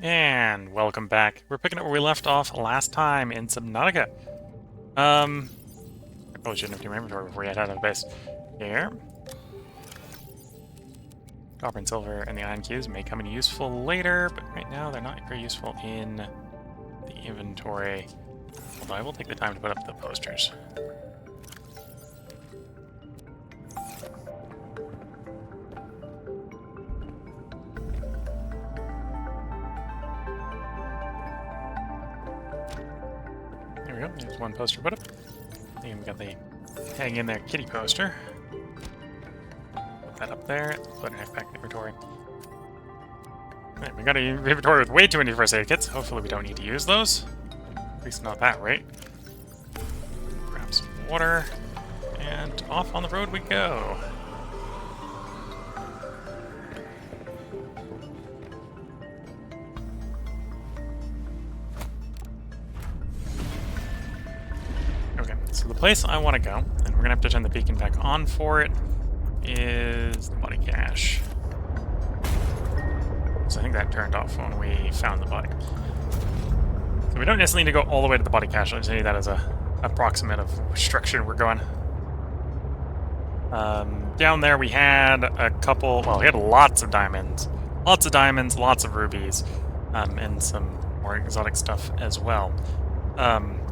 And welcome back. We're picking up where we left off last time in Subnautica. I probably shouldn't have too much inventory before we head out of the base. Here. Copper and silver and the iron cubes may come in useful later, but right now they're not very useful in the inventory. Although I will take the time to put up the posters. There we go, there's one poster put up. And we got the hang in there kitty poster. Put that up there, put it back in the inventory. Alright, we got an inventory with way too many first aid kits. Hopefully we don't need to use those. At least not that rate. Grab some water, and off on the road we go. Okay, so the place I want to go, and we're gonna have to turn the beacon back on for it, is the body cache. So I think that turned off when we found the body. So we don't necessarily need to go all the way to the body cache. I just need that as a approximate of which direction we're going. Down there we had a couple, well, we had lots of diamonds. Lots of rubies, and some more exotic stuff as well,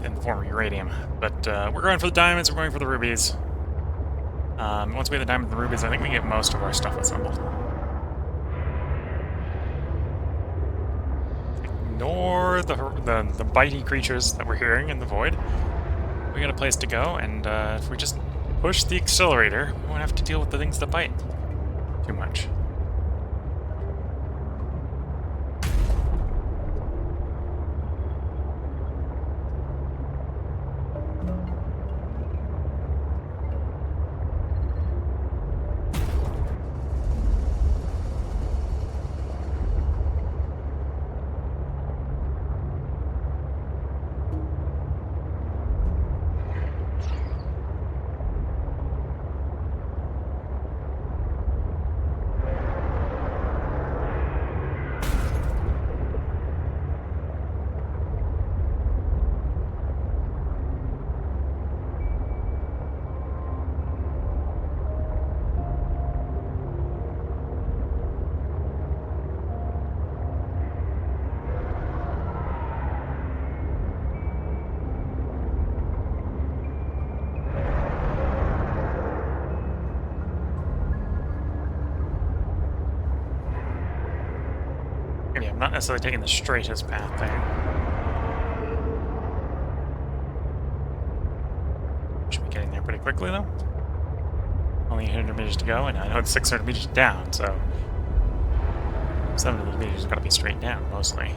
in the form of uranium. But we're going for the diamonds, we're going for the rubies. Once we have the diamonds and the rubies, I think we get most of our stuff assembled. Ignore the bitey creatures that we're hearing in the void. We got a place to go, and if we just push the accelerator, we won't have to deal with the things that bite too much. Yeah, I'm not necessarily taking the straightest path there. Should be getting there pretty quickly, though. Only 100 meters to go, and I know it's 600 meters down, so 700 meters has got to be straight down, mostly.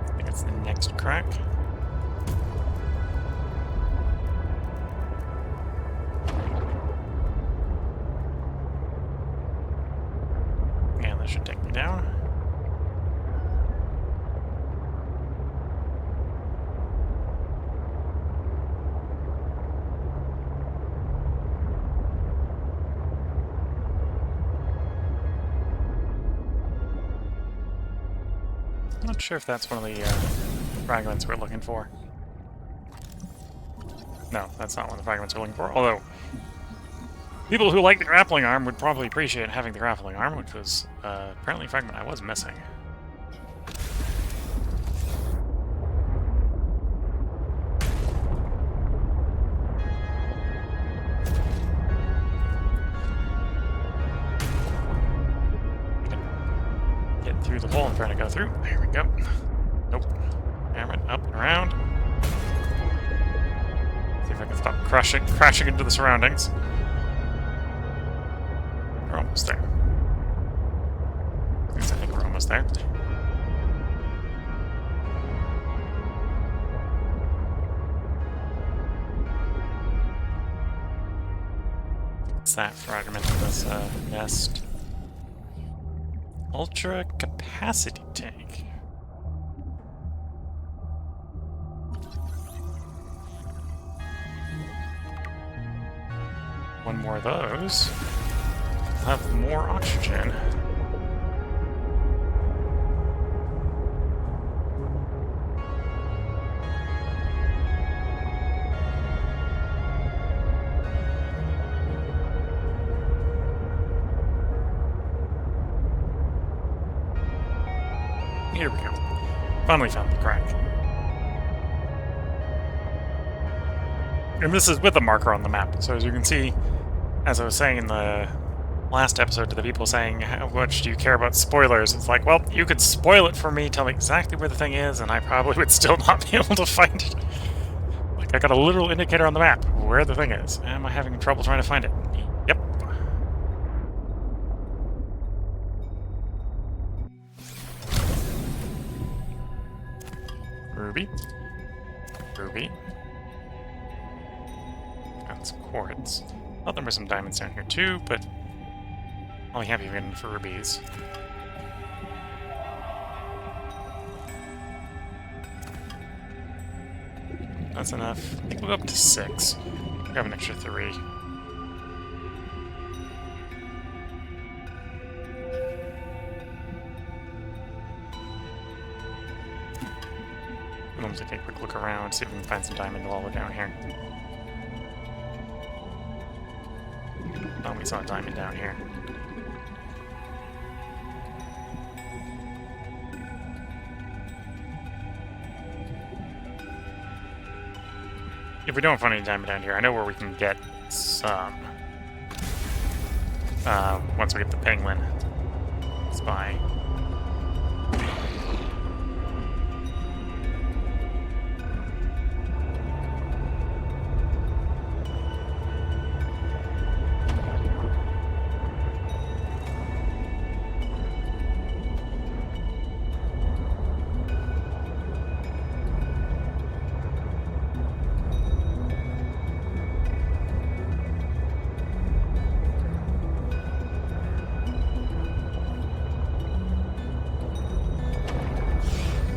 I think it's the next crack. Yeah, that should take me down. Not sure if that's one of the fragments we're looking for. No, that's not one of the fragments we're looking for, although people who like the grappling arm would probably appreciate having the grappling arm, which was apparently a fragment I was missing. Get through the hole I'm trying to go through. There we go. Nope. Hammer it up and around. See if I can stop crashing into the surroundings. We're almost there. At least I think we're almost there. It's that fragment of this nest. Ultra capacity tank. One more of those. We'll have more oxygen. Here we go. Finally found the crack. And this is with a marker on the map. So as you can see, as I was saying in the last episode to the people saying, how much do you care about spoilers? It's like, well, you could spoil it for me, tell me exactly where the thing is, and I probably would still not be able to find it. Like, I got a literal indicator on the map where the thing is. Am I having trouble trying to find it? Yep. Ruby. Ruby. That's quartz. Thought there were some diamonds down here too, but only happy even for rubies. That's enough. I think we'll go up to 6. Grab an extra 3. I'm going to take a quick look around, see if we can find some diamond while we're down here. Oh, we saw a diamond down here. If we don't find any diamond down here, I know where we can get some. Once we get the Pengling spy.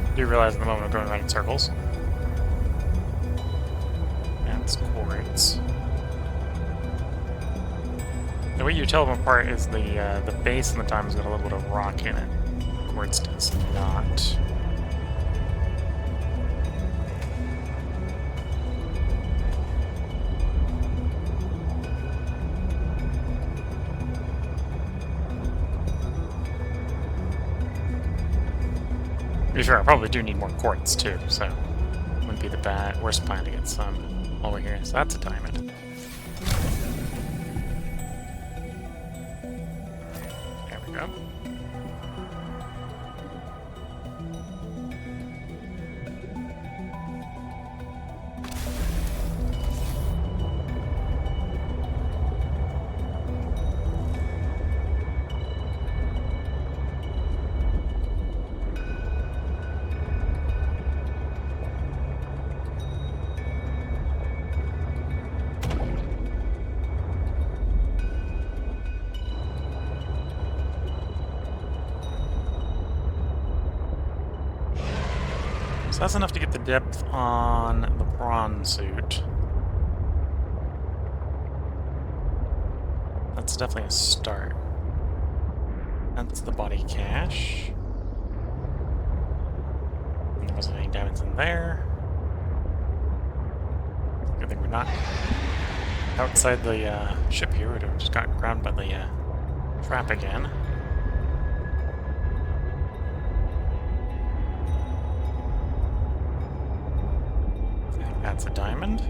I do realize at the moment I'm going around in circles. That's quartz. The way you tell them apart is the base and the diamond's got a little bit of rock in it. Quartz does not. To be fair, I probably do need more quartz too, so wouldn't be the worst plan to get some over here. So that's a diamond. There we go. So that's enough to get the depth on the bronze suit. That's definitely a start. That's the body cache. And there wasn't any diamonds in there. Good thing we're not outside the ship here. We'd have just got ground by the trap again. That's a diamond.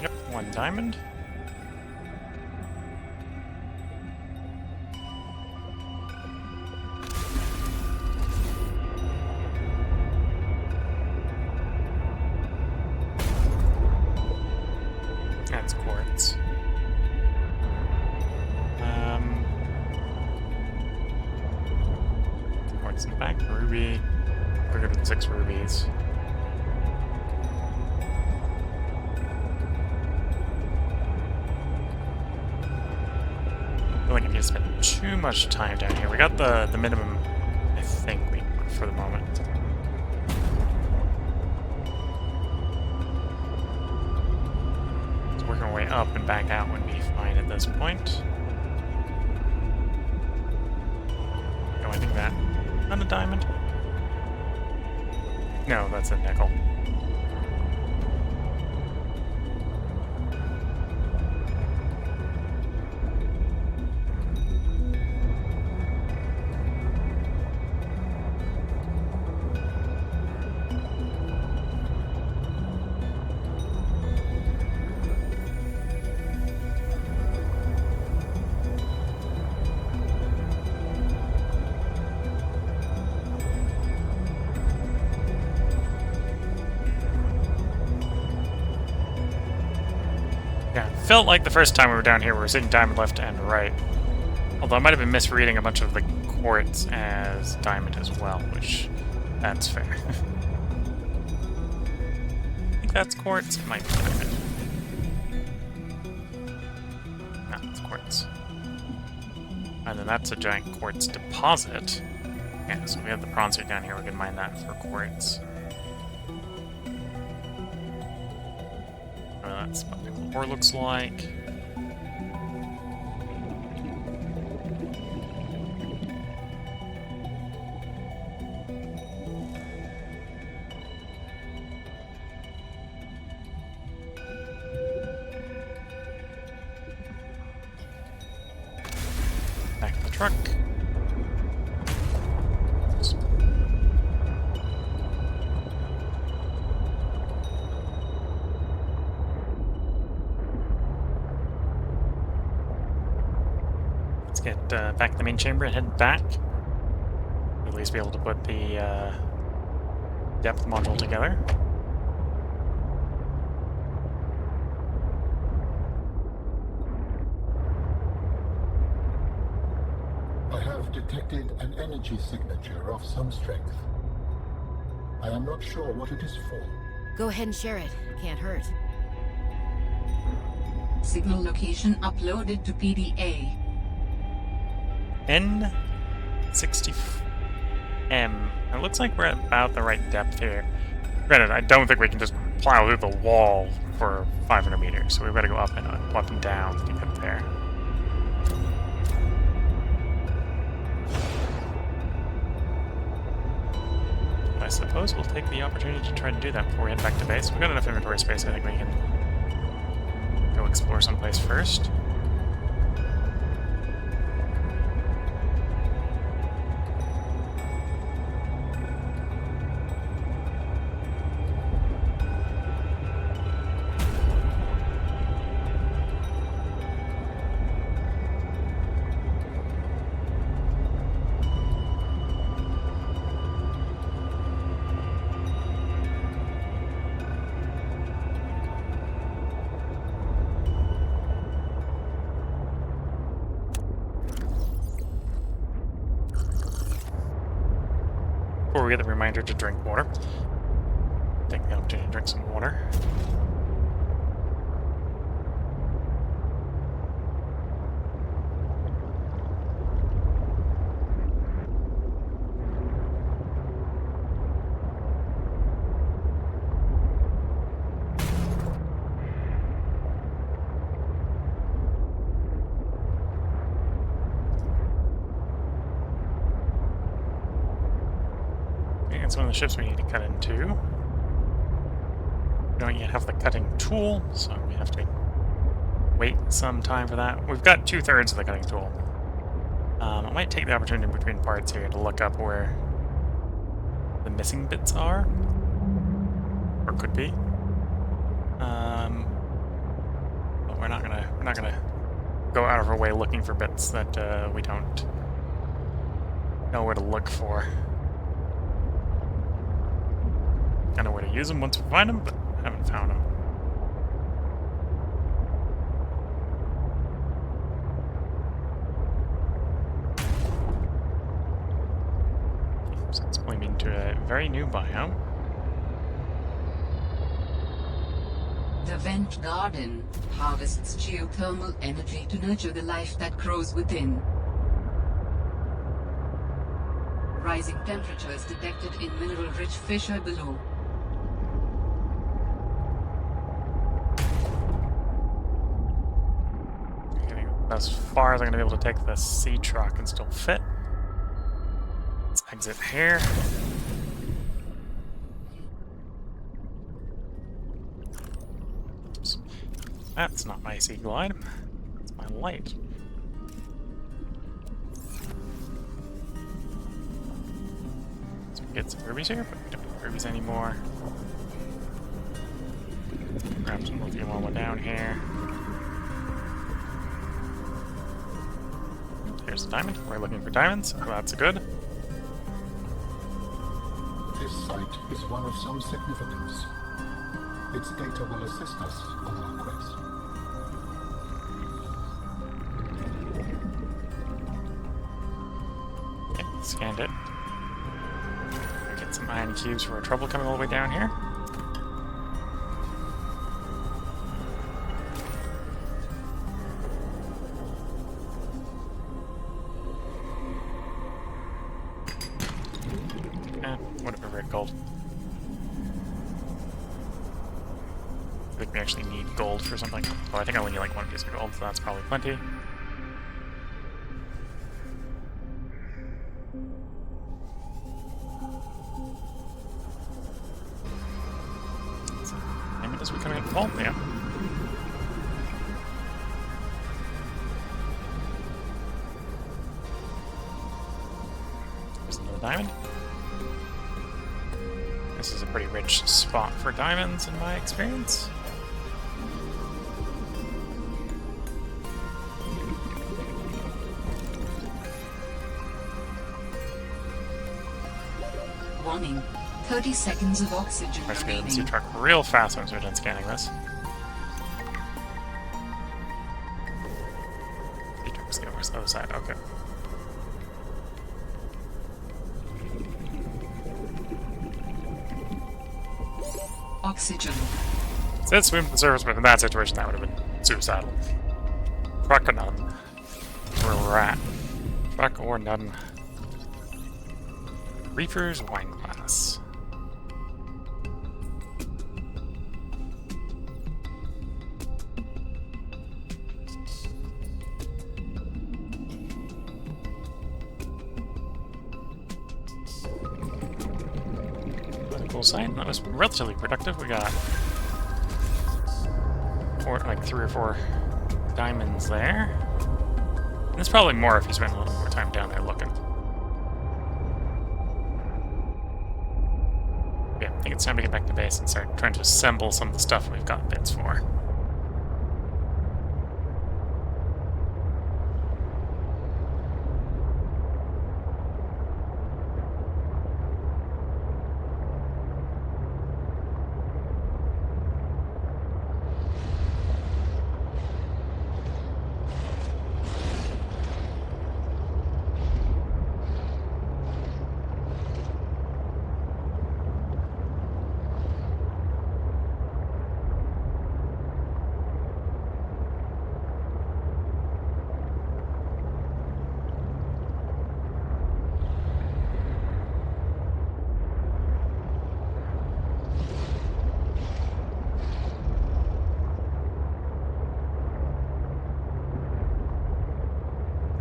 Yep, 1 diamond. That's quartz. Quartz in the back, ruby. Bigger than 6 rubies. like I need to spend too much time down here. We got the minimum, I think, we want for the moment. So working our way up and back out would be fine at this point. Oh, I think that... Not a diamond? No, that's a nickel. Yeah, it felt like the first time we were down here we were seeing diamond left and right. Although I might have been misreading a bunch of the quartz as diamond as well, which... that's fair. I think that's quartz. It might be diamond. No, it's quartz. And then that's a giant quartz deposit. Yeah, so we have the bronzer down here. We can mine that for quartz. That's what the core looks like. Back to the truck. Let's get back to the main chamber and head back. At least be able to put the depth module together. I have detected an energy signature of some strength. I am not sure what it is for. Go ahead and share it. Can't hurt. Signal location uploaded to PDA. N60M. It looks like we're at about the right depth here. Granted, I don't think we can just plow through the wall for 500 meters, so we've got to go up and down to get there. I suppose we'll take the opportunity to try to do that before we head back to base. We've got enough inventory space, I think we can go explore someplace first. Before we get the reminder to drink water. Take the opportunity to drink some water. It's one of the ships we need to cut into. We don't yet have the cutting tool, so we have to wait some time for that. We've got 2/3 of the cutting tool. I might take the opportunity between parts here to look up where the missing bits are, or could be. But we're not gonna go out of our way looking for bits that we don't know where to look for. I know where to use them once we find them, but haven't found them. So it's pulling me into a very new biome. The vent garden harvests geothermal energy to nurture the life that grows within. Rising temperatures detected in mineral-rich fissure below. Getting as far as I'm going to be able to take the sea truck and still fit. Let's exit here. Oops. That's not my sea glide. It's my light. So we get some rubies here, but we don't need rubies anymore. Grab some lithium while we're down here. Here's the diamond. We're looking for diamonds. Oh, that's good. This site is one of some significance. Its data will assist us on our quest. Okay, scanned it. Get some iron cubes for our trouble coming all the way down here. Whatever, red gold. I think we actually need gold for something. Well, I think I only need like one piece of gold, so that's probably plenty. So, diamond as we come in. Oh, yeah. There's another diamond. This is a pretty rich spot for diamonds in my experience. Warning. 30 seconds of oxygen I should get the sea remaining. truck real fast once we're done scanning this. Sea truck's the other side, okay. Oxygen. Said swim to the surface, but in that situation that would have been suicidal. Truck or none. That's where we're at. Truck or none. Reaper's wine glass. Cool sign. That was relatively productive. We got like 3 or 4 diamonds there. And there's probably more if you spend a little more time down there looking. Yeah, I think it's time to get back to base and start trying to assemble some of the stuff we've got bits for.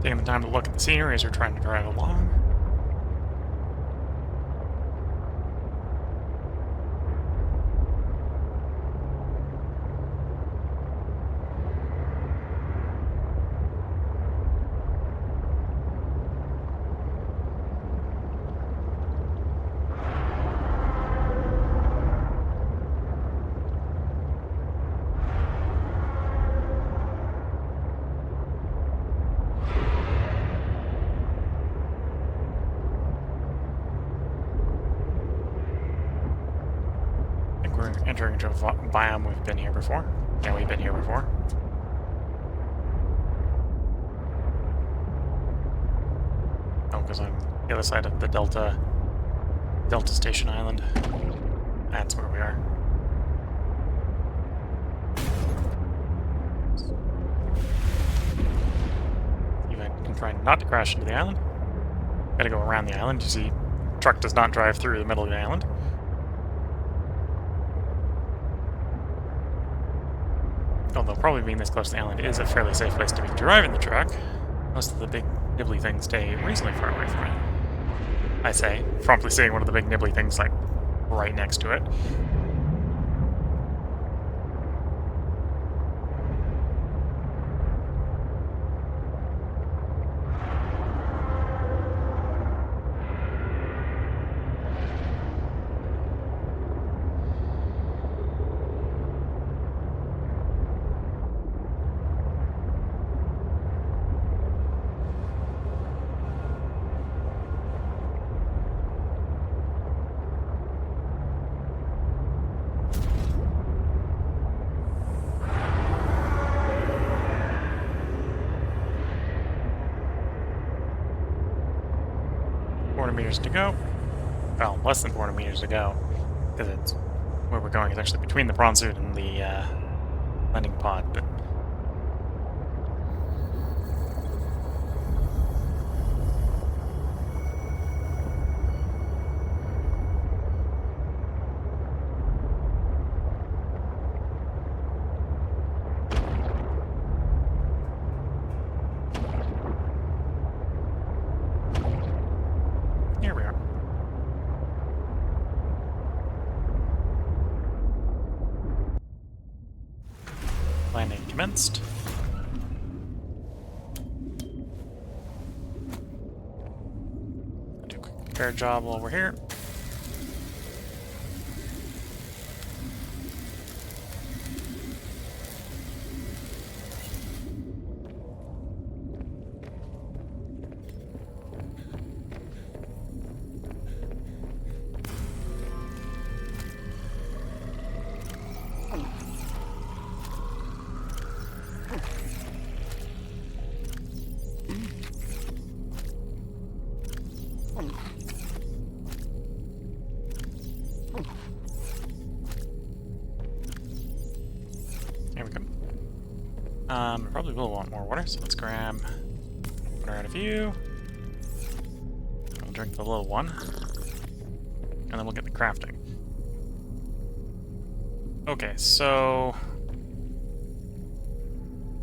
Taking the time to look at the scenery as we're trying to drive along. We're entering into a biome we've been here before. Yeah, we've been here before. Oh, because I'm the other side of the Delta Station Island. That's where we are. and try not to crash into the island. Gotta go around the island. You see, truck does not drive through the middle of the island. Although probably being this close to the island is a fairly safe place to be driving the truck. Most of the big nibbly things stay reasonably far away from it. I say, promptly seeing one of the big nibbly things like right next to it. Meters to go. Well, less than 400 meters to go, because it's where we're going is actually between the prawn suit and the landing pod. But here we are. Landing commenced. Do a quick repair job while we're here. There we go. Probably will want more water, so let's grab water out of you. We'll drink the little one. And then we'll get the crafting. Okay, so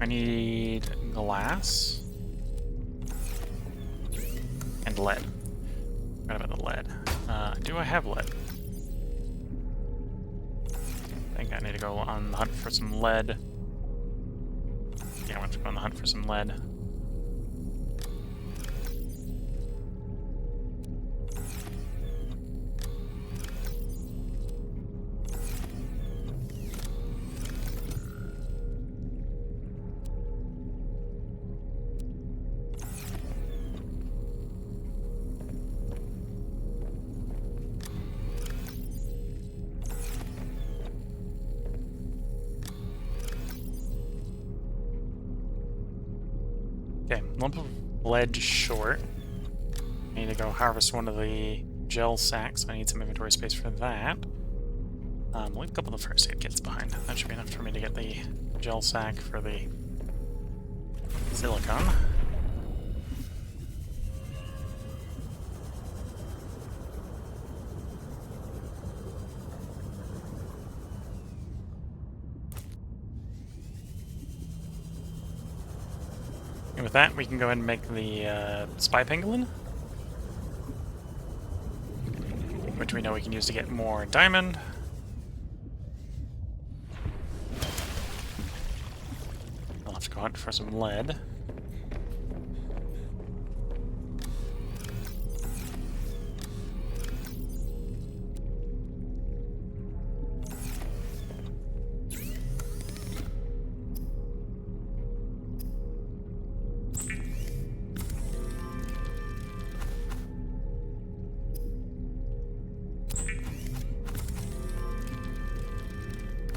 I need glass and lead. Forgot about the lead. Do I have lead? I think I need to go on the hunt for some lead. Yeah, I want to go on the hunt for some lead. Okay, lump of lead short. I need to go harvest one of the gel sacks. I need some inventory space for that. Leave a couple of the first aid kits behind. That should be enough for me to get the gel sack for the silicone. And with that, we can go ahead and make the spy pangolin, which we know we can use to get more diamond. I'll have to go hunt for some lead.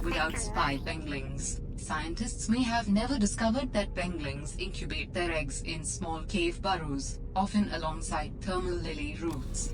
Without spy penglings, scientists may have never discovered that penglings incubate their eggs in small cave burrows, often alongside thermal lily roots.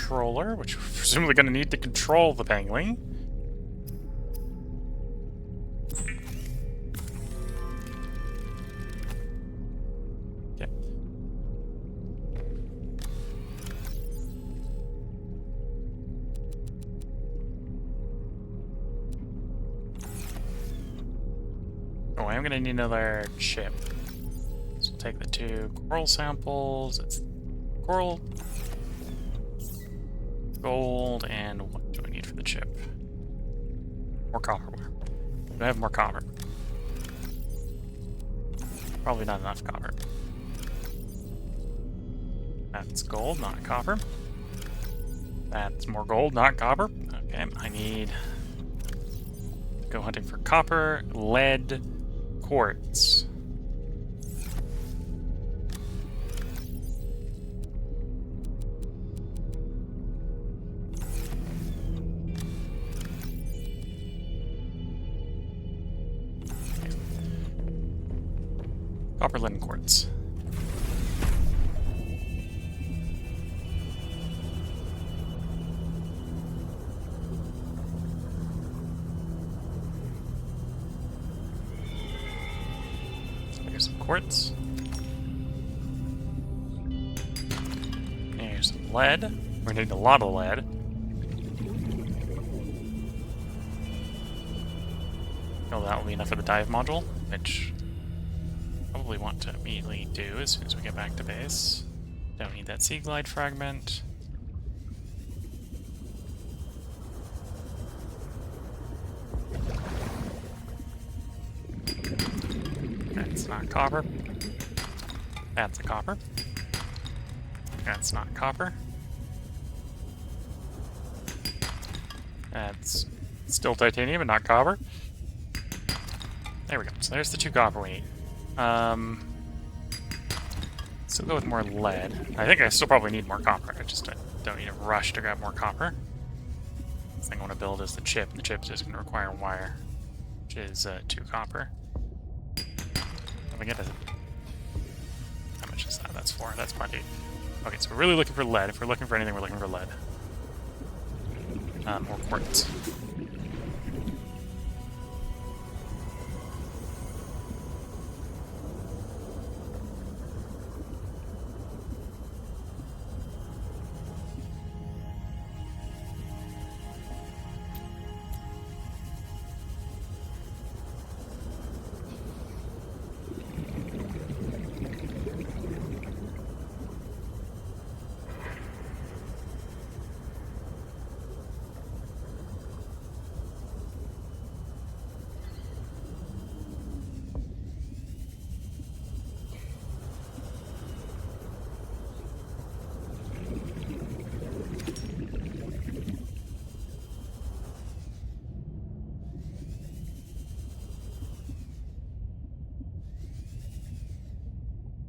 controller, which we're presumably going to need to control the Pengling. Okay. Oh, I'm going to need another chip. So we'll take the 2 coral samples. It's coral, gold, and what do I need for the chip? More copper. Do I have more copper? Probably not enough copper. That's gold, not copper. That's more gold, not copper. Okay, I need to go hunting for copper, lead, quartz. Copper, lead, and quartz. Here's some quartz. Here's some lead. We're gonna need a lot of lead. Oh, that will be enough for the dive module, which probably want to immediately do as soon as we get back to base. Don't need that sea glide fragment. That's not copper. That's a copper. That's not copper. That's still titanium and not copper. There we go. So there's the 2 copper we need. Still go with more lead. I think I still probably need more copper. I just don't need a rush to grab more copper. The thing I want to build is the chip, and the chip is just going to require wire, which is 2 copper. If I get a... How much is that? That's 4. That's plenty. Okay, so we're really looking for lead. If we're looking for anything, we're looking for lead. More quartz.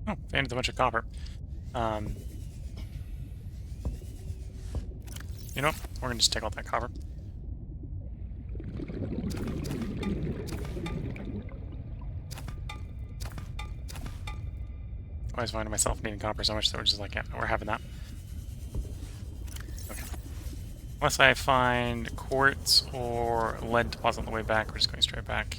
Oh, found a bunch of copper. You know what? We're gonna just take all that copper. I always find myself needing copper so much that we're just like, yeah, we're having that. Okay. Unless I find quartz or lead deposit on the way back, we're just going straight back.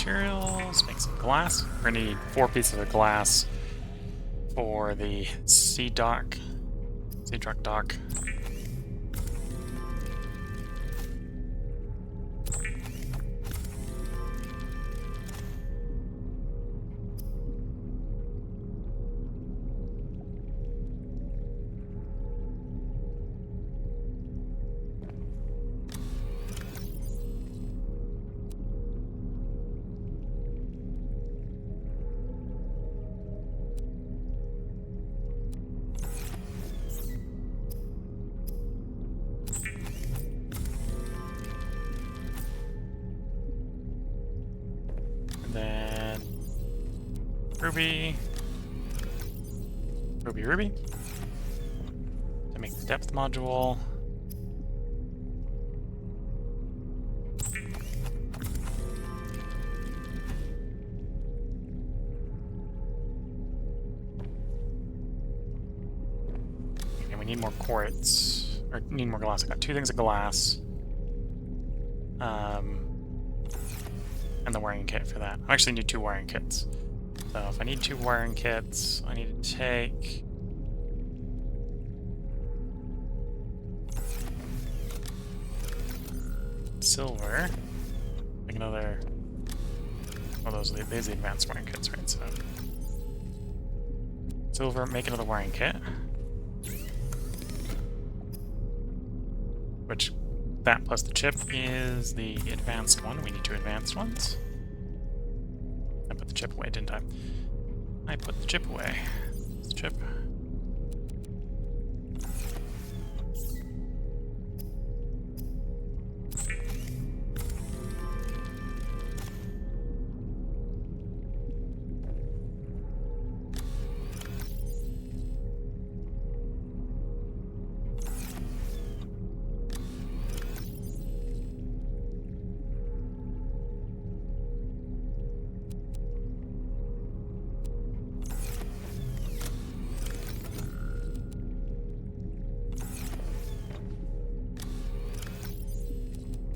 Materials, make some glass. We're gonna need 4 pieces of glass for the sea truck dock. Ruby. Ruby. To make the depth module. And we need more quartz. Or need more glass. I got 2 things of glass. And the wiring kit for that. I actually need 2 wiring kits. So if I need 2 wiring kits, I need to take... silver. Make another... well, those are the advanced wiring kits, right? So... silver, make another wiring kit. Which... that plus the chip is the advanced one. We need 2 advanced ones. I put the chip away, didn't I? I put the chip away. This chip.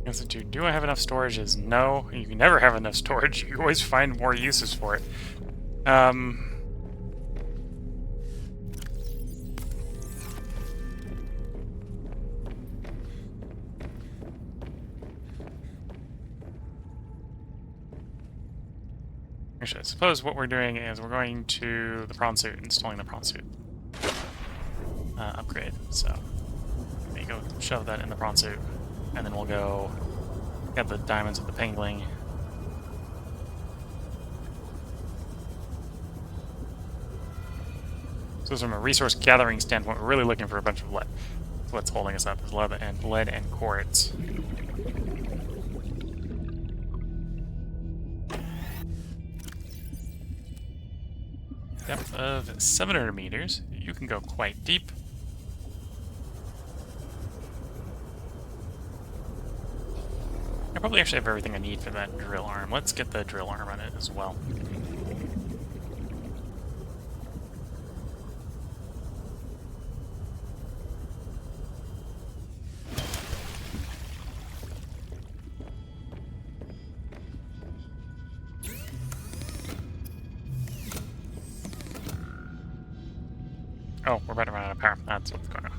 Answer to, do I have enough storage is no. You can never have enough storage. You always find more uses for it. Actually, I suppose what we're doing is we're going to the prawn suit, installing the prawn suit upgrade. So, let me go shove that in the prawn suit. And then we'll go get the diamonds with the Pengling. So from a resource gathering standpoint, we're really looking for a bunch of lead. That's what's holding us up, is lead and quartz. Depth of 700 meters. You can go quite deep. I probably actually have everything I need for that drill arm. Let's get the drill arm on it as well. Oh, we're about to run out of power. That's what's going on.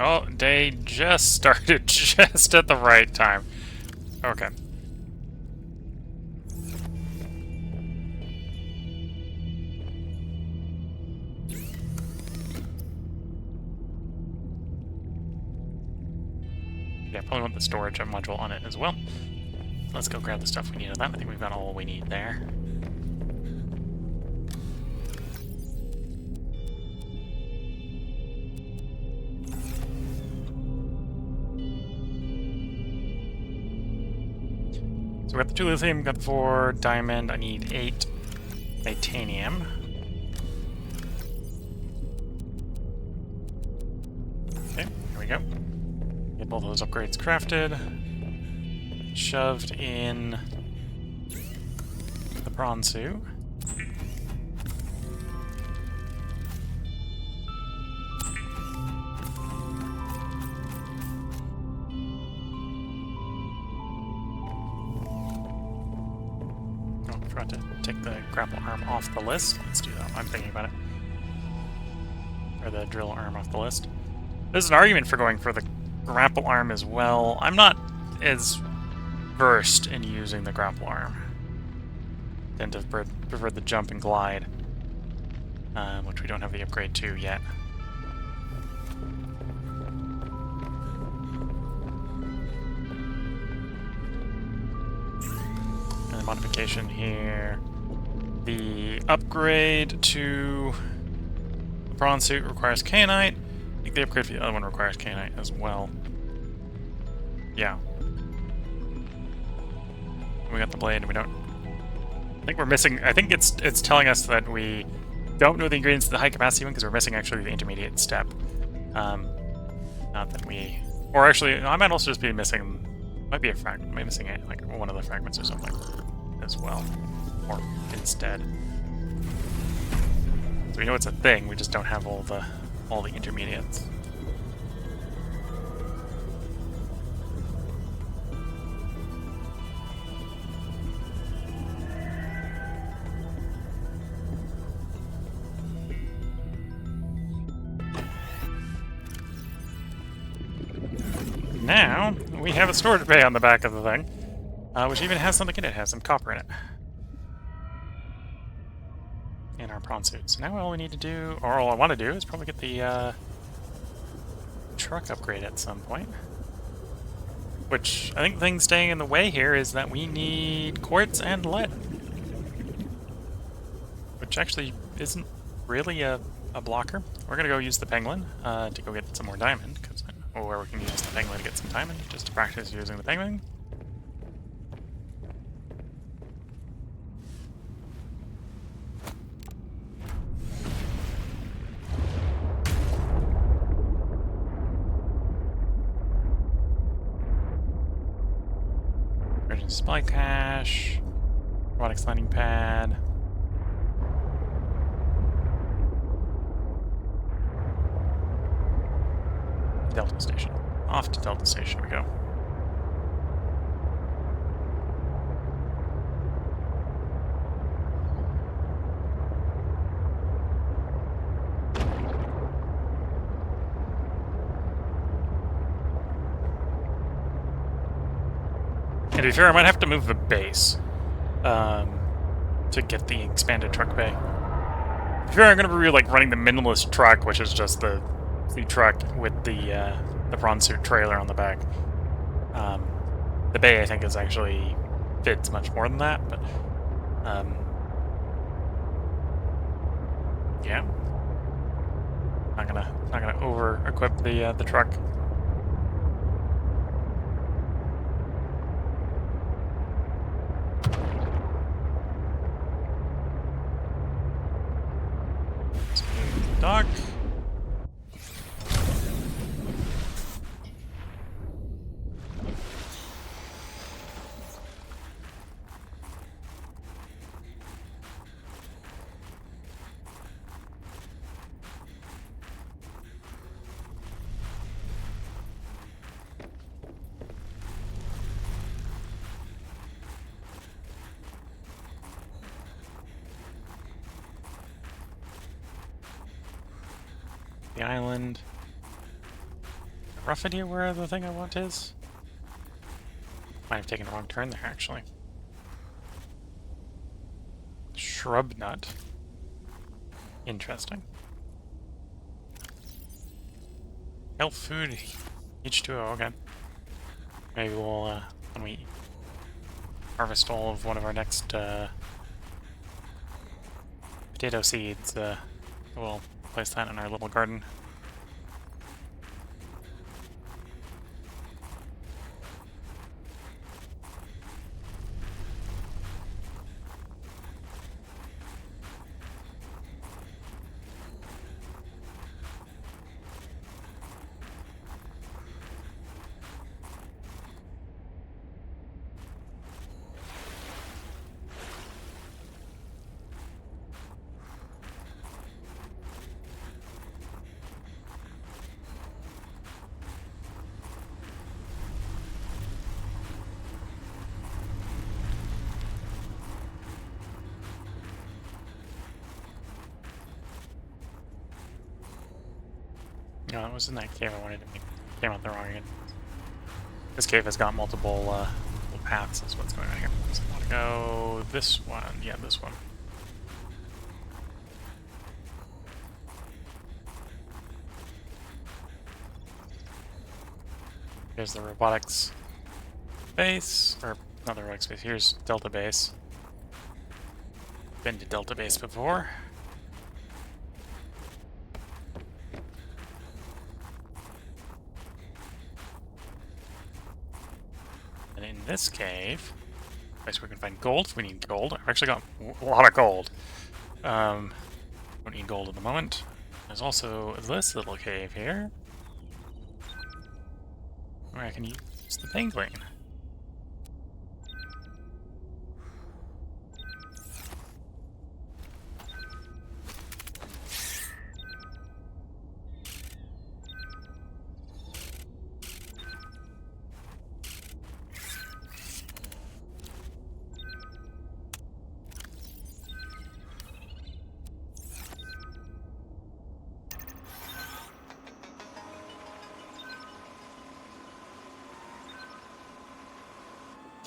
Oh, day just started just at the right time. Okay. Yeah, probably want the storage module on it as well. Let's go grab the stuff we need on that. I think we've got all we need there. So we got the 2 lithium, got the 4 diamond, I need 8 titanium. Okay, here we go. Get both of those upgrades crafted. Shoved in the prawn suit. To take the grapple arm off the list. Let's do that. I'm thinking about it. Or the drill arm off the list. There's an argument for going for the grapple arm as well. I'm not as versed in using the grapple arm. I tend to prefer the jump and glide, which we don't have the upgrade to yet. Modification here. The upgrade to the prawn suit requires kainite. I think the upgrade for the other one requires kainite as well. Yeah. We got the blade, we don't think we're missing. I think it's telling us that we don't know the ingredients to the high capacity one because we're missing actually the intermediate step. Not that we, or actually, no, I might also just be missing. Might be a fragment. Might be missing it, like one of the fragments or something as well, or instead. So we know it's a thing. We just don't have all the intermediates. Now, we have a storage bay on the back of the thing, which even has something in it. It has some copper in it. In our prawn suit. So now all we need to do, or all I want to do, is probably get the truck upgrade at some point. Which, I think the thing staying in the way here is that we need quartz and lead. Which actually isn't really a blocker. We're going to go use the Pengling to go get some more diamond, because or we can use the Pengling to get some diamond, just to practice using the Pengling. Emergency supply cache, robotics landing pad. Delta Station. Off to Delta Station we go. And to be fair, I might have to move the base to get the expanded truck bay. To be fair, I'm going to be like running the minimalist truck, which is just the truck with the prawn suit trailer on the back. The bay, I think, is actually fits much more than that, but yeah, not gonna over equip the truck. Dock. The island. A rough idea where the thing I want is? Might have taken a wrong turn there, actually. Shrub nut. Interesting. Health food. H2O, okay. Maybe we'll, when we harvest all of one of our next, potato seeds, we'll place that in our little garden. No, it was in that cave I wanted to make. Came out the wrong end. This cave has got multiple little paths, is what's going on here. So I want to go this one. Yeah, this one. Here's the robotics base, or not the robotics base, here's Delta base. Been to Delta base before. And in this cave, place where we can find gold if we need gold. I've actually got a lot of gold. Don't need gold at the moment. There's also this little cave here where I can use the Pengling.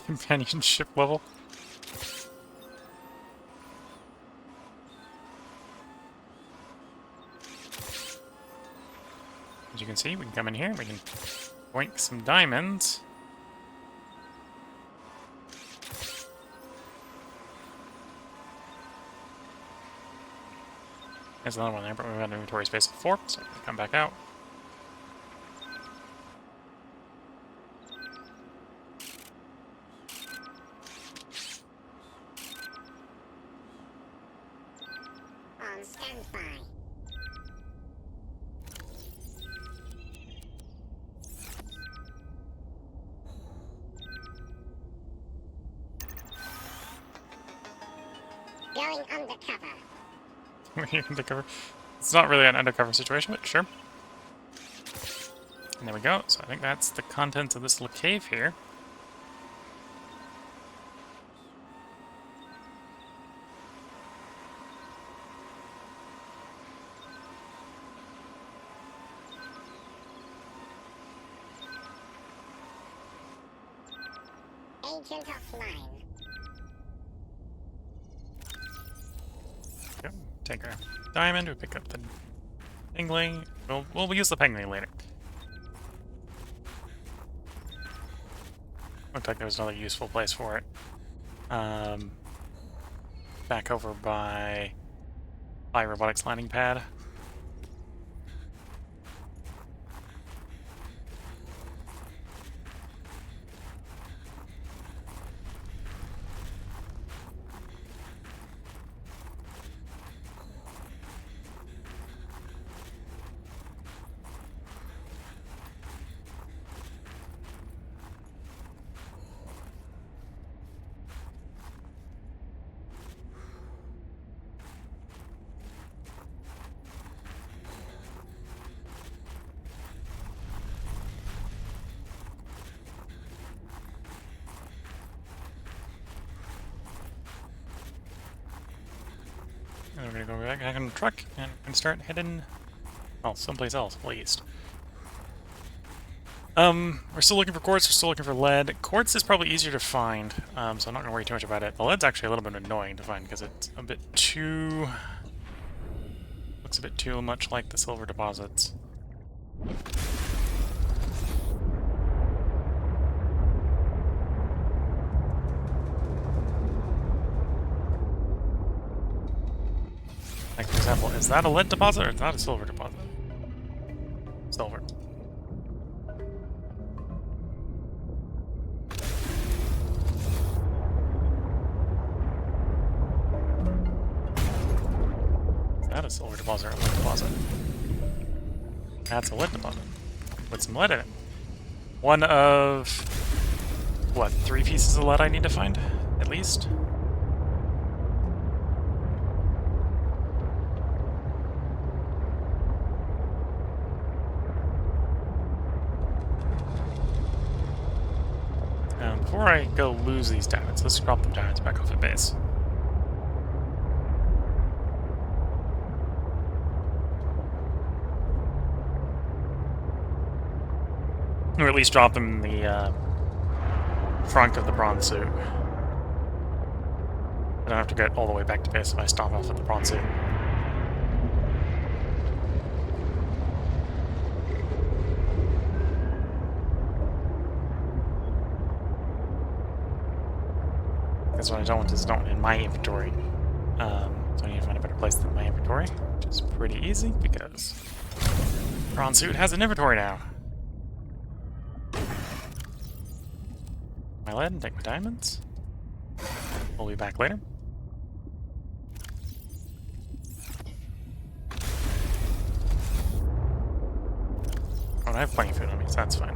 Companionship level. As you can see, we can come in here, we can boink some diamonds. There's another one there, but we've got inventory space of 4, so we can come back out. On standby. Going undercover. Undercover. It's not really an undercover situation, but sure. And there we go. So I think that's the contents of this little cave here. Agent offline. Yep. Take our diamond, we pick up the Pengling. We'll use the Pengling later. Looked like there was another useful place for it. Back over by robotics landing pad. And we're gonna go back on the truck and we can start heading, well, someplace else, at least. We're still looking for quartz, we're still looking for lead. Quartz is probably easier to find, so I'm not gonna worry too much about it. The lead's actually a little bit annoying to find because it's a bit too... looks a bit too much like the silver deposits. Like, for example, is that a lead deposit or is that a silver deposit? Silver. Is that a silver deposit or a lead deposit? That's a lead deposit. With some lead in it. One of... what, 3 pieces of lead I need to find? At least? Before I go lose these diamonds, let's drop them diamonds back off at base. Or at least drop them in the trunk of the bronze suit. I don't have to get all the way back to base if I stop off at the bronze suit. Because what I don't want is don't in my inventory. So I need to find a better place than my inventory, which is pretty easy because bronze suit has an inventory now. My lead and take my diamonds. We'll be back later. Oh, I have plenty of food on me, so that's fine.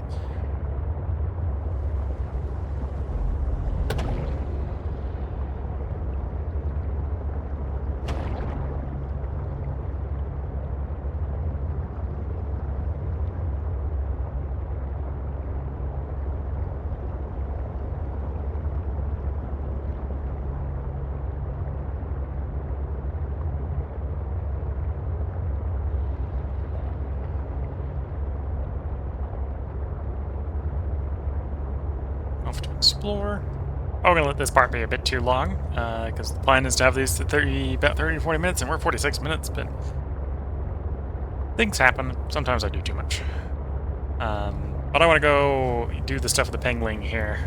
Off to explore. Oh, we're gonna let this part be a bit too long, because the plan is to have these to about 30 to 40 minutes, and we're 46 minutes, but things happen. Sometimes I do too much. But I want to go do the stuff with the Pengling here.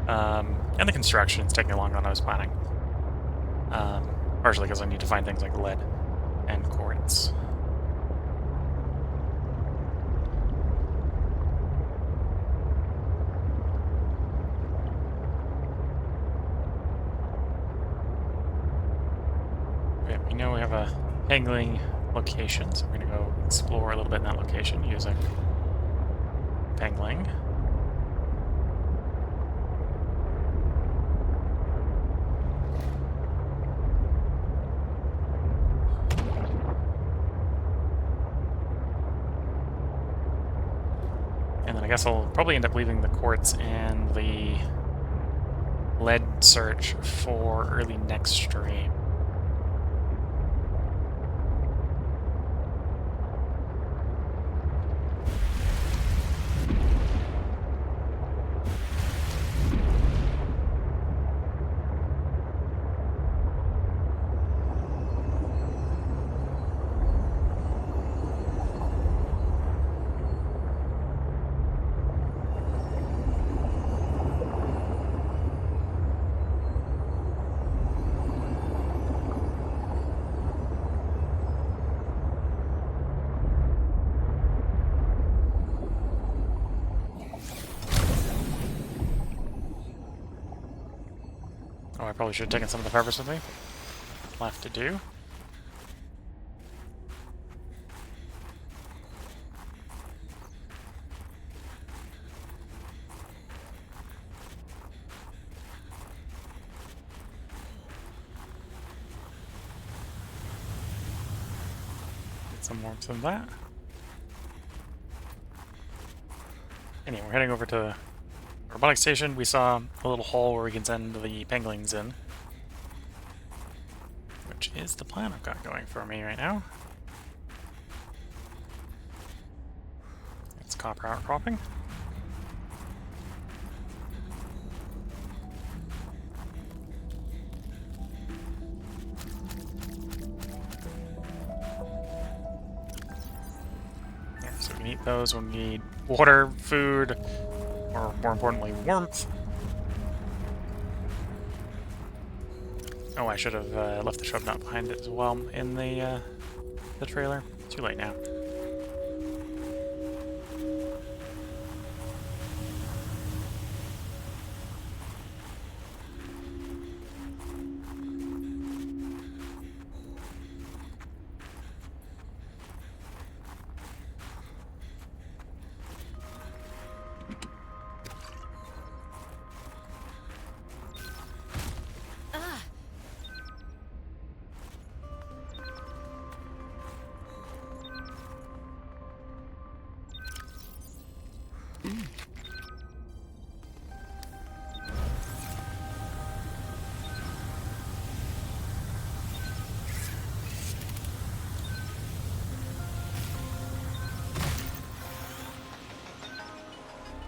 And the construction is taking longer than I was planning. Partially because I need to find things like lead and quartz. Okay, we know we have a Pengling location, so we're going to go explore a little bit in that location using Pengling. And then I guess I'll probably end up leaving the quartz and the lead search for early next stream. Oh, I probably should have taken some of the peppers with me. Left to do. Get some more of that. Anyway, we're heading over to robotic station. We saw a little hole where we can send the Penglings in, which is the plan I've got going for me right now. It's copper outcropping. Yeah, so we need those. We need water, food, or more importantly, warmth. Oh, I should have left the shrub nut behind it as well in the trailer. Too late now.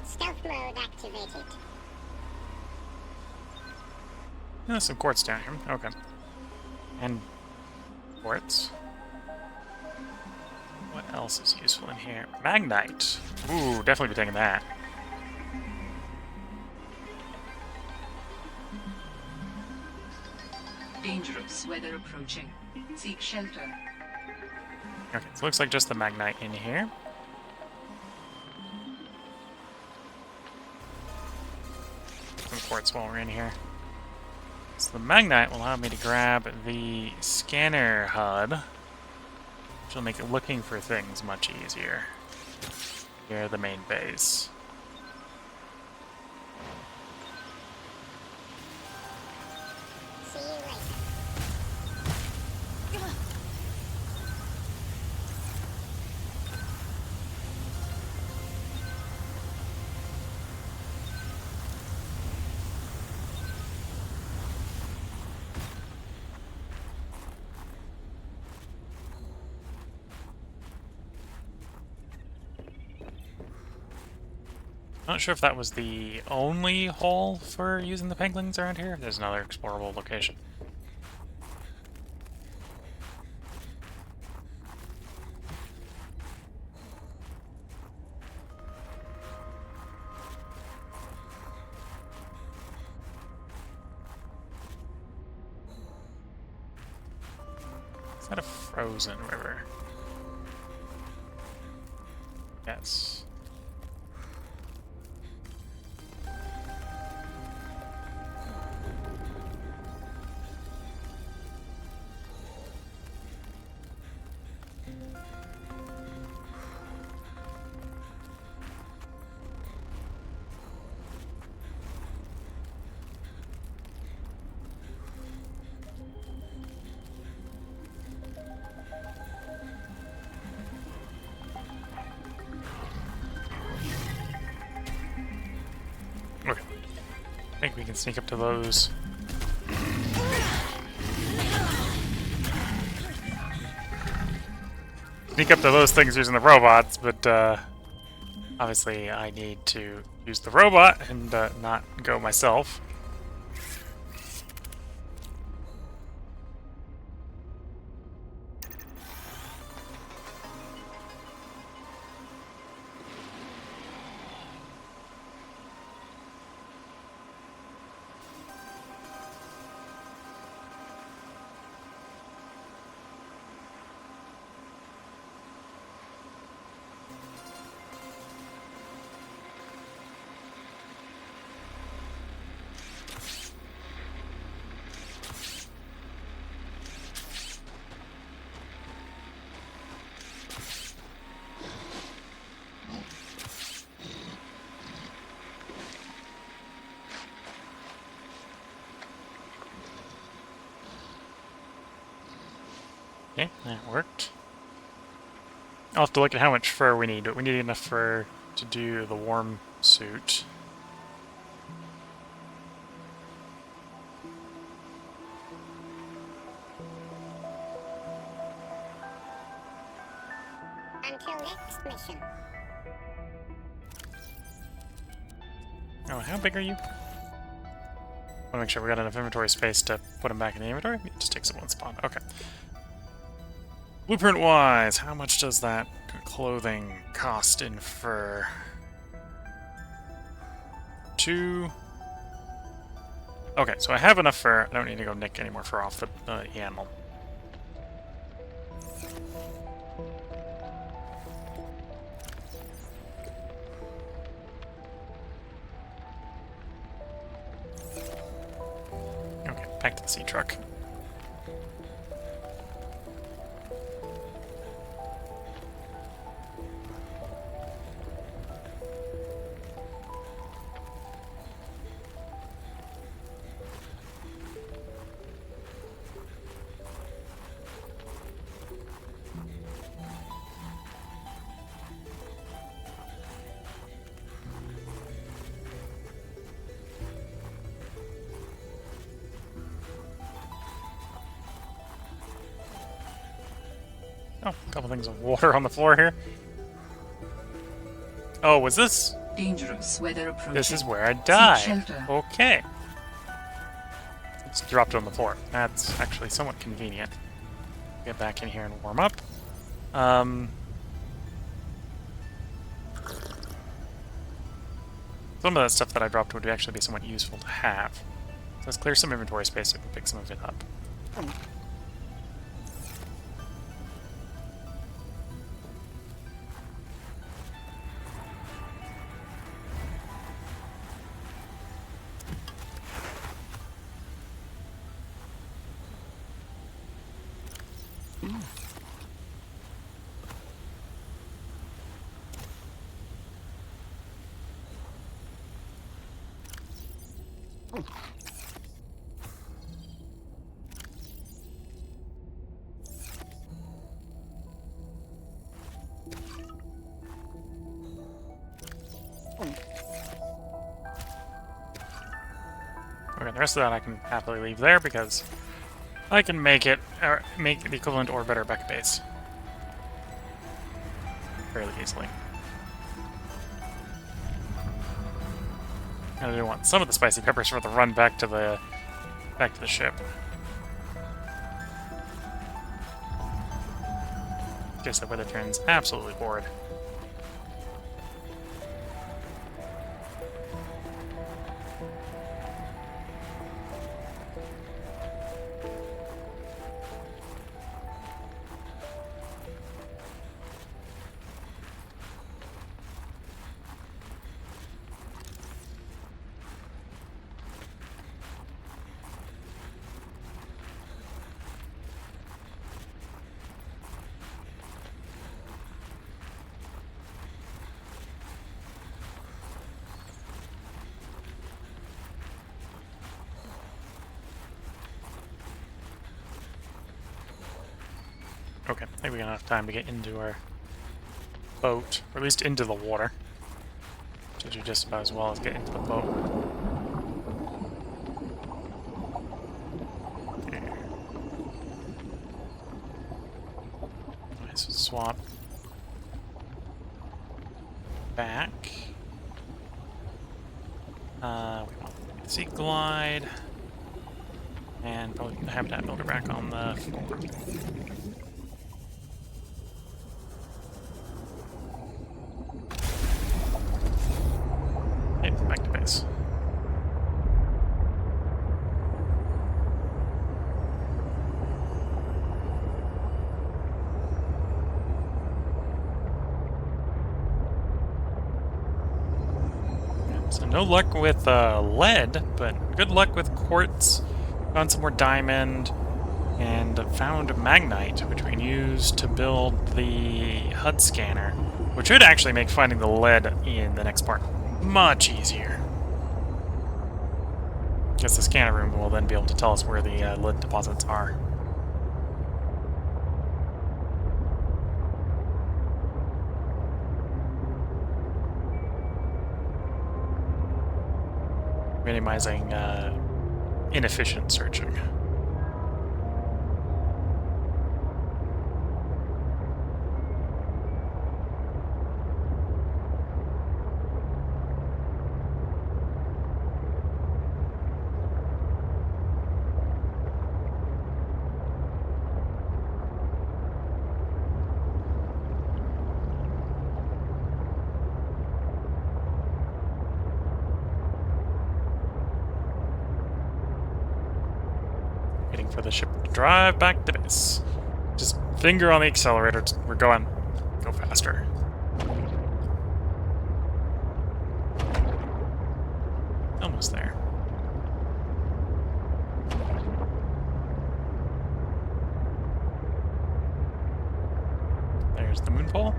Stealth mode activated. There's some quartz down here. Okay. And quartz. What else is useful in here? Magnite. Ooh, definitely be taking that. Dangerous weather approaching. Seek shelter. Okay, so it looks like just the Magnite in here. Some quartz while we're in here. So the Magnite will allow me to grab the scanner HUD, which will make looking for things much easier. Near the main base. See you later. Not sure if that was the only hole for using the penguins around here. There's another explorable location. Is that a frozen river? Yes. Okay. I think we can sneak up to those. Sneak up to those things using the robots, but obviously I need to use the robot and not go myself. Okay, that worked. I'll have to look at how much fur we need, but we need enough fur to do the warm suit. Until next mission. Oh, how big are you? I want to make sure we got enough inventory space to put them back in the inventory. It just takes up one spawn. Okay. Blueprint-wise, how much does that clothing cost in fur? 2. Okay, so I have enough fur. I don't need to go nick any more fur off the animal. Okay, back to the sea truck. Oh, a couple things of water on the floor here. Oh, was this? Dangerous weather approaching. This is where I Seek died. shelter. Okay. It's dropped on the floor. That's actually somewhat convenient. Get back in here and warm up. Some of that stuff that I dropped would actually be somewhat useful to have. So let's clear some inventory space so we can pick some of it up. Okay, the rest of that I can happily leave there because I can make it, or make the equivalent or better Escapades fairly easily. And I do want some of the spicy peppers for the run back to the ship. In case the weather turns absolutely horrid. Okay, I think we got enough time to get into our boat, or at least into the water. To do just about as well as get into the boat. There. Nice swap. Back. We want the Sea Glide. And probably the Habitat Builder back on the floor. Back to base. So no luck with lead, but good luck with quartz. Found some more diamond, and found magnite, which we can use to build the HUD scanner, which should actually make finding the lead in the next part much easier. Because the scanner room will then be able to tell us where the lead deposits are. Minimizing inefficient searching. Waiting for the ship to drive back to base. Just finger on the accelerator. We're going. Go faster. Almost there. There's the moon pole.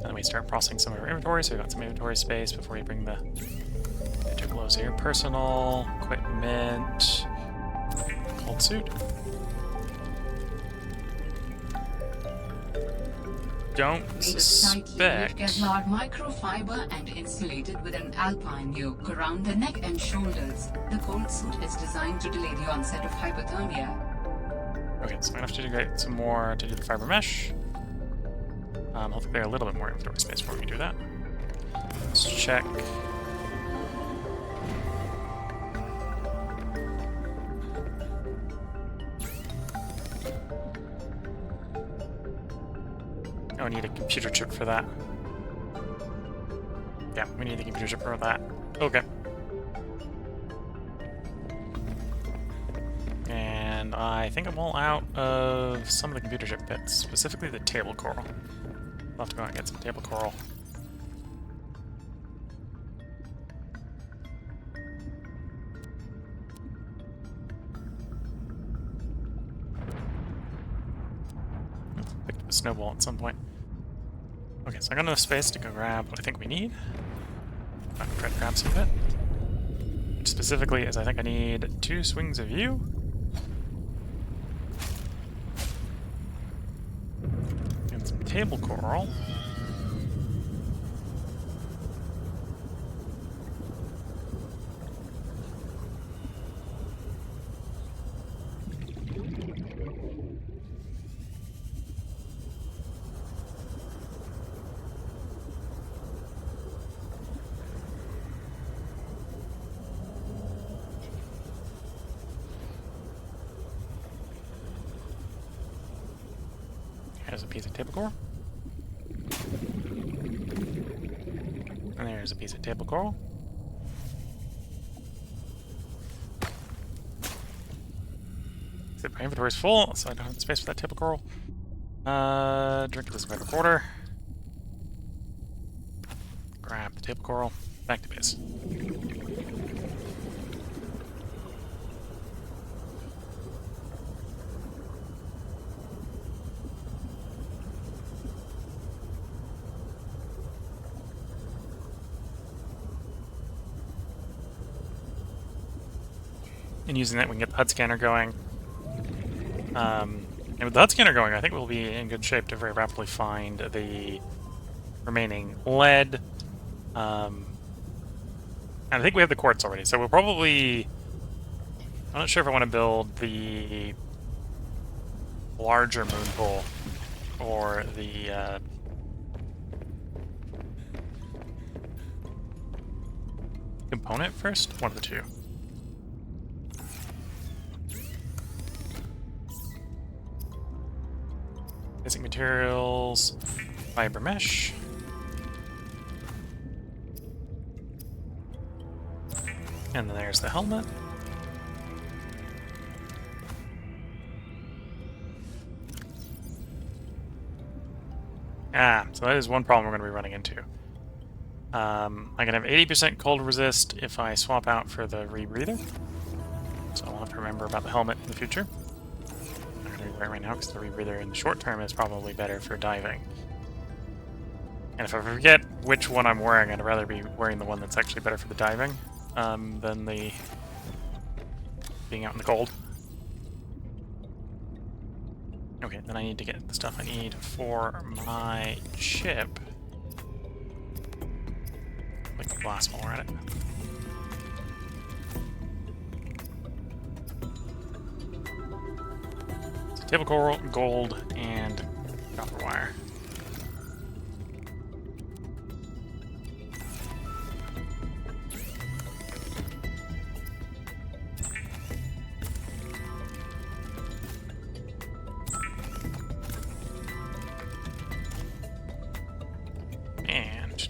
Then we start processing some of our inventory, so we got some inventory space before you bring the Below Zero personal, equipment, cold suit. Don't It is suspect. tightly Kevlar microfiber and insulated with an alpine yoke around the neck and shoulders. The cold suit is designed to delay the onset of hypothermia. Okay, so I'm gonna have to get some more to do the fiber mesh. Hopefully there a little bit more inventory space before we do that. Let's check. Oh, I need a computer chip for that. Yeah, we need the computer chip for that. Okay. And I think I'm all out of some of the computer chip bits, specifically the table coral. I'll have to go out and get some table coral. a snowball at some point. Okay, so I got enough space to go grab what I think we need. I'm gonna try to grab some of it. Which specifically is I think I need 2 swings of view. And some table coral. There's a piece of table coral. And there's a piece of table coral. So my inventory's full, so I don't have space for that table coral. Drink this red water. Grab the table coral. Back to base. And using that, we can get the HUD scanner going. And with the HUD scanner going, I think we'll be in good shape to very rapidly find the remaining lead. And I think we have the quartz already, so we'll probably... I'm not sure if I want to build the larger moon pool or the component first. One of the two. Basic materials, fiber mesh. And then there's the helmet. So that is one problem we're going to be running into. I can have 80% cold resist if I swap out for the rebreather. So I'll have to remember about the helmet in the future. I'm not going to wear it right now because the rebreather in the short term is probably better for diving. And if I forget which one I'm wearing, I'd rather be wearing the one that's actually better for the diving than the being out in the cold. Okay, then I need to get the stuff I need for my ship. Like the blast while we're at it. So table coral, gold, and copper wire.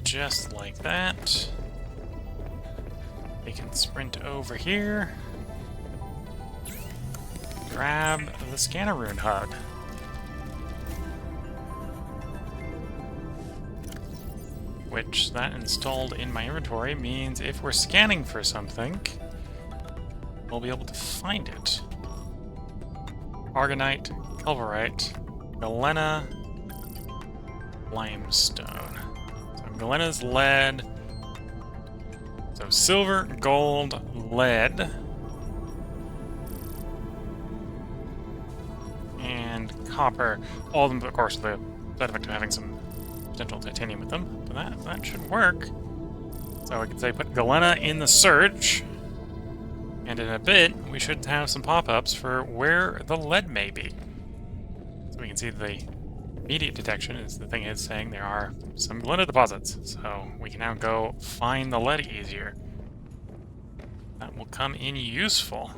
Just like that. We can sprint over here. Grab the scanner rune HUD. Which, that installed in my inventory means if we're scanning for something, we'll be able to find it. Argonite, Culverite, Galena, Limestone. Galena's lead. So silver, gold, lead. And copper. All of them, of course, the side effect of having some potential titanium with them. But that should work. So we can say put Galena in the search. And in a bit, we should have some pop-ups for where the lead may be. So we can see the immediate detection is the thing it's saying there are some Galena deposits, so we can now go find the lead easier. That will come in useful.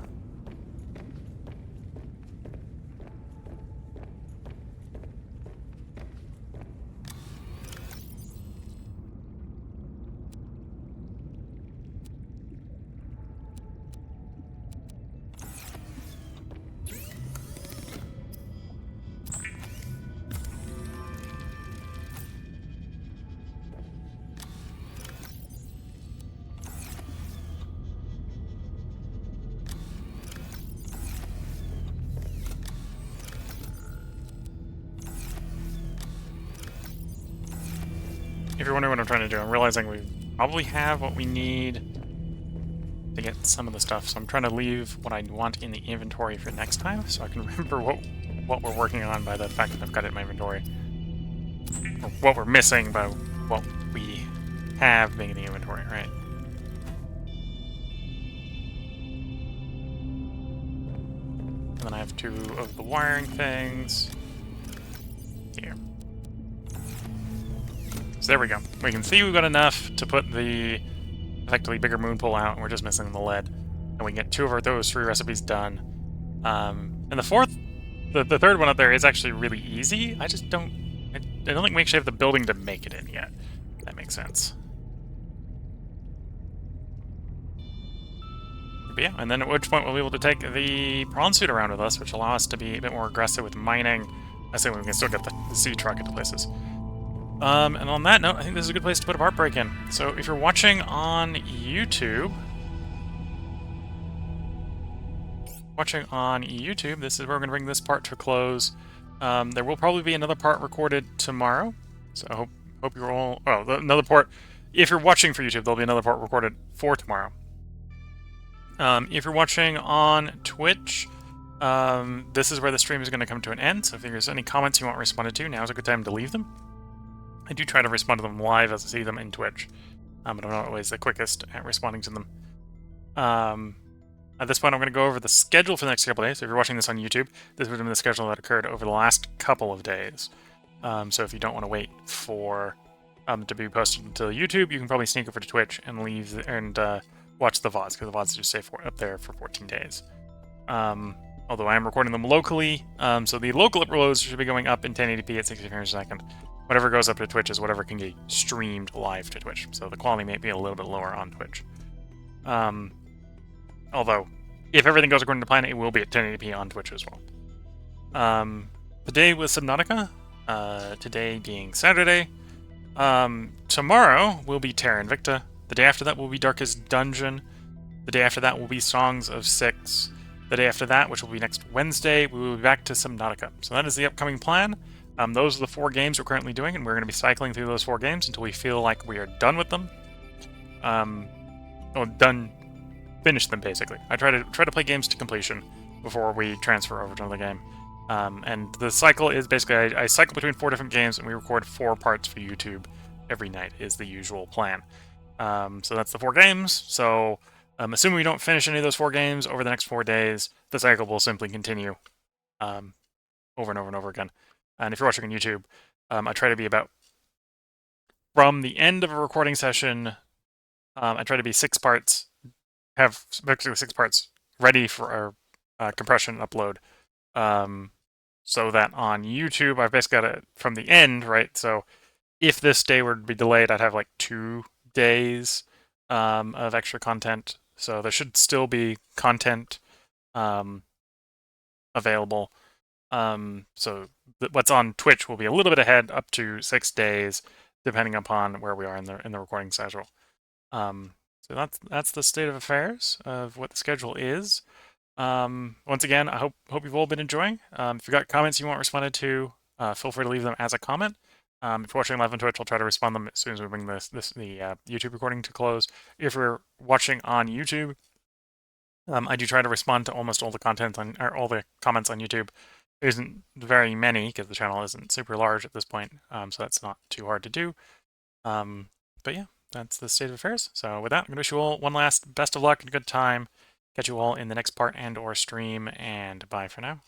if you're wondering what I'm trying to do, I'm realizing we probably have what we need to get some of the stuff, so I'm trying to leave what I want in the inventory for next time, so I can remember what we're working on by the fact that I've got it in my inventory. Or what we're missing by what we have being in the inventory, right? And then I have 2 of the wiring things here. So there we go. We can see we've got enough to put the effectively bigger moon pool out, and we're just missing the lead. And we can get 2 of those 3 recipes done. And the third one up there is actually really easy. I just don't... I don't think we actually have the building to make it in yet. If that makes sense. But yeah, and then at which point we'll be able to take the prawn suit around with us, which will allow us to be a bit more aggressive with mining. I say we can still get the sea truck into places. And on that note, I think this is a good place to put a part break in. So if you're watching on YouTube... this is where we're going to bring this part to a close. There will probably be another part recorded tomorrow. So I hope you're all... Oh, another part... If you're watching for YouTube, there'll be another part recorded for tomorrow. If you're watching on Twitch, this is where the stream is going to come to an end. So if there's any comments you want responded to, now's a good time to leave them. I do try to respond to them live as I see them in Twitch, but I'm not always the quickest at responding to them. At this point, I'm going to go over the schedule for the next couple of days. So if you're watching this on YouTube, this would have been the schedule that occurred over the last couple of days. So if you don't want to wait for to be posted to YouTube, you can probably sneak over to Twitch and leave and watch the VODs, because the VODs just stay up there for 14 days. Although I am recording them locally, so the local uploads should be going up in 1080p at 60 frames a second. Whatever goes up to Twitch is whatever can get streamed live to Twitch, so the quality may be a little bit lower on Twitch. Although, if everything goes according to plan, it will be at 1080p on Twitch as well. Today was Subnautica, today being Saturday. Tomorrow will be Terra Invicta. The day after that will be Darkest Dungeon. The day after that will be Songs of Six. The day after that, which will be next Wednesday, we will be back to Subnautica. So that is the upcoming plan. Those are the 4 games we're currently doing, and we're going to be cycling through those 4 games until we feel like we are done with them. Finish them, basically. I try to play games to completion before we transfer over to another game. And the cycle is basically, I cycle between 4 different games, and we record 4 parts for YouTube every night is the usual plan. So that's the 4 games. So assuming we don't finish any of those 4 games over the next 4 days, the cycle will simply continue over and over and over again. And if you're watching on YouTube, I try to be about... From the end of a recording session, I try to be 6 parts, have basically 6 parts ready for our compression upload. So that on YouTube, I've basically got it from the end, right? So if this day were to be delayed, I'd have like 2 days of extra content. So there should still be content available. So what's on Twitch will be a little bit ahead, up to 6 days, depending upon where we are in the recording schedule. So that's the state of affairs of what the schedule is. Once again, I hope you've all been enjoying. If you've got comments you want responded to, feel free to leave them as a comment. If you're watching live on Twitch, I'll try to respond them as soon as we bring the YouTube recording to close. If you're watching on YouTube, I do try to respond to almost all the content or all the comments on YouTube. There isn't very many because the channel isn't super large at this point, so that's not too hard to do. But yeah, that's the state of affairs. So with that, I'm going to wish you all one last best of luck and good time. Catch you all in the next part and/or stream, and bye for now.